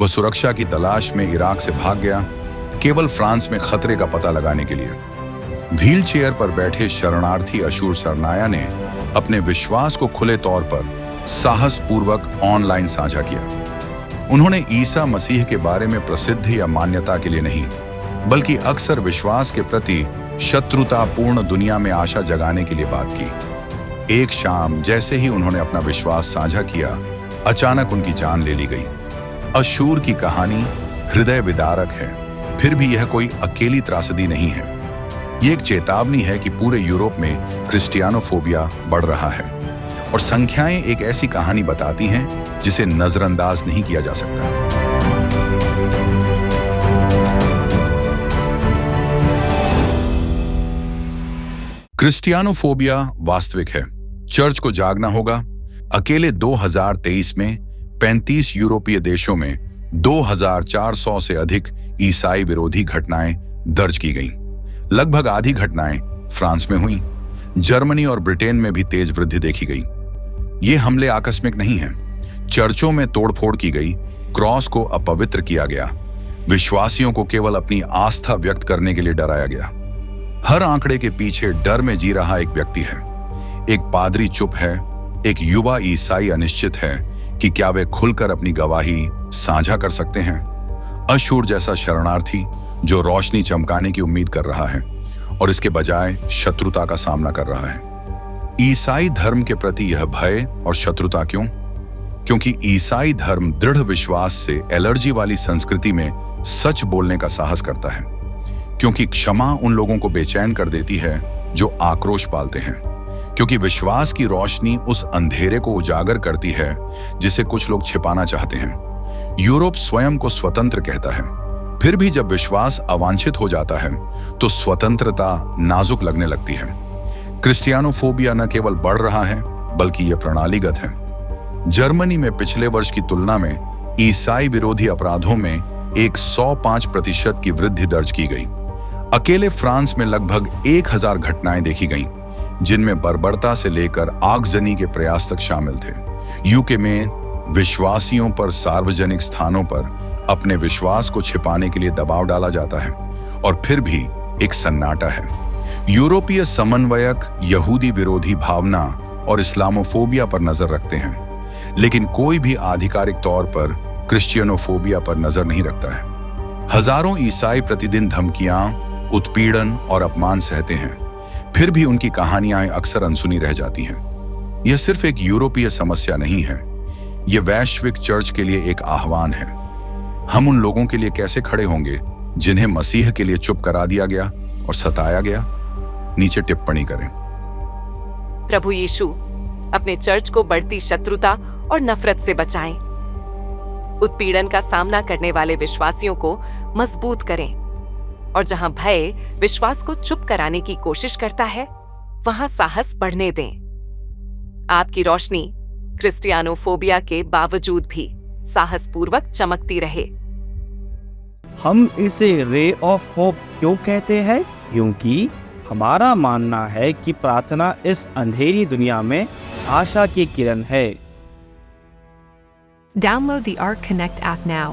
वो सुरक्षा की तलाश में इराक से भाग गया, केवल फ्रांस में खतरे का पता लगाने के लिए। व्हील चेयर पर बैठे शरणार्थी अशूर सरनाया ने अपने विश्वास को खुले तौर पर साहसपूर्वक ऑनलाइन साझा किया। उन्होंने ईसा मसीह के बारे में प्रसिद्ध या मान्यता के लिए नहीं, बल्कि अक्सर विश्वास के प्रति शत्रुतापूर्ण दुनिया में आशा जगाने के लिए बात की। एक शाम जैसे ही उन्होंने अपना विश्वास साझा किया, अचानक उनकी जान ले ली गई। अशूर की कहानी हृदय विदारक है, फिर भी यह कोई अकेली त्रासदी नहीं है। यह एक चेतावनी है कि पूरे यूरोप में क्रिस्टियानोफोबिया बढ़ रहा है, और संख्याएं एक ऐसी कहानी बताती हैं जिसे नजरअंदाज नहीं किया जा सकता। क्रिस्टियानोफोबिया वास्तविक है। चर्च को जागना होगा। अकेले 2023 में 35 यूरोपीय देशों में 2400 से अधिक ईसाई विरोधी घटनाएं दर्ज की गईं। लगभग आधी घटनाएं फ्रांस में हुईं। जर्मनी और ब्रिटेन में भी तेज वृद्धि देखी गई। ये हमले आकस्मिक नहीं हैं। चर्चों में तोड़फोड़ की गई, क्रॉस को अपवित्र किया गया, विश्वासियों को केवल अपनी आस्था व्यक्त करने के लिए डराया गया। हर आंकड़े के पीछे डर में जी रहा एक व्यक्ति है। एक पादरी चुप है, एक युवा ईसाई अनिश्चित है कि क्या वे खुलकर अपनी गवाही साझा कर सकते हैं। अशूर जैसा शरणार्थी जो रोशनी चमकाने की उम्मीद कर रहा है और इसके बजाय शत्रुता का सामना कर रहा है। ईसाई धर्म के प्रति यह भय और शत्रुता क्यों? क्योंकि ईसाई धर्म दृढ़ विश्वास से एलर्जी वाली संस्कृति में सच बोलने का साहस करता है। क्योंकि क्षमा उन लोगों को बेचैन कर देती है जो आक्रोश पालते हैं। क्योंकि विश्वास की रोशनी उस अंधेरे को उजागर करती है जिसे कुछ लोग छिपाना चाहते हैं। यूरोप स्वयं को स्वतंत्र कहता है, फिर भी जब विश्वास अवांछित हो जाता है तो स्वतंत्रता नाजुक लगने लगती है। क्रिस्टियानोफोबिया न केवल बढ़ रहा है, बल्कि यह प्रणालीगत है। जर्मनी में पिछले वर्ष की तुलना में ईसाई विरोधी अपराधों में 105% की वृद्धि दर्ज की गई। अकेले फ्रांस में लगभग 1000 घटनाएं देखी गईं, जिनमें बर्बरता से लेकर आगजनी के प्रयास तक शामिल थे। यूके में विश्वासियों पर सार्वजनिक स्थानों पर अपने विश्वास को छिपाने के लिए दबाव डाला जाता है, और फिर भी एक सन्नाटा है। यूरोपीय समन्वयक यहूदी विरोधी भावना और इस्लामोफोबिया पर नजर रखते हैं, लेकिन कोई भी आधिकारिक तौर पर क्रिश्चियनोफोबिया पर नजर नहीं रखता है। हजारों ईसाई प्रतिदिन धमकियां, उत्पीड़न और अपमान सहते हैं, फिर भी उनकी कहानियां अक्सर अनसुनी रह जाती हैं। यह सिर्फ एक यूरोपीय समस्या नहीं है, यह वैश्विक चर्च के लिए एक आह्वान है। हम उन लोगों के लिए कैसे खड़े होंगे जिन्हें मसीह के लिए चुप करा दिया गया और सताया गया? नीचे टिप्पणी करें। प्रभु यीशु अपने चर्च को बढ़ती शत्रुता और नफरत से बचाएं। उत्पीड़न का सामना करने वाले विश्वासियों को मजबूत करें, और जहां भय विश्वास को चुप कराने की कोशिश करता है, वहां साहस बढ़ने दें। आपकी रोशनी क्रिस्टियानोफोबिया के बावजूद भी साहसपूर्वक चमकती रहे। हम इसे रे ऑफ होप क्यों कहते हैं? क्योंकि हमारा मानना है कि प्रार्थना इस अंधेरी दुनिया में आशा की किरण है। Download the Arc Connect app now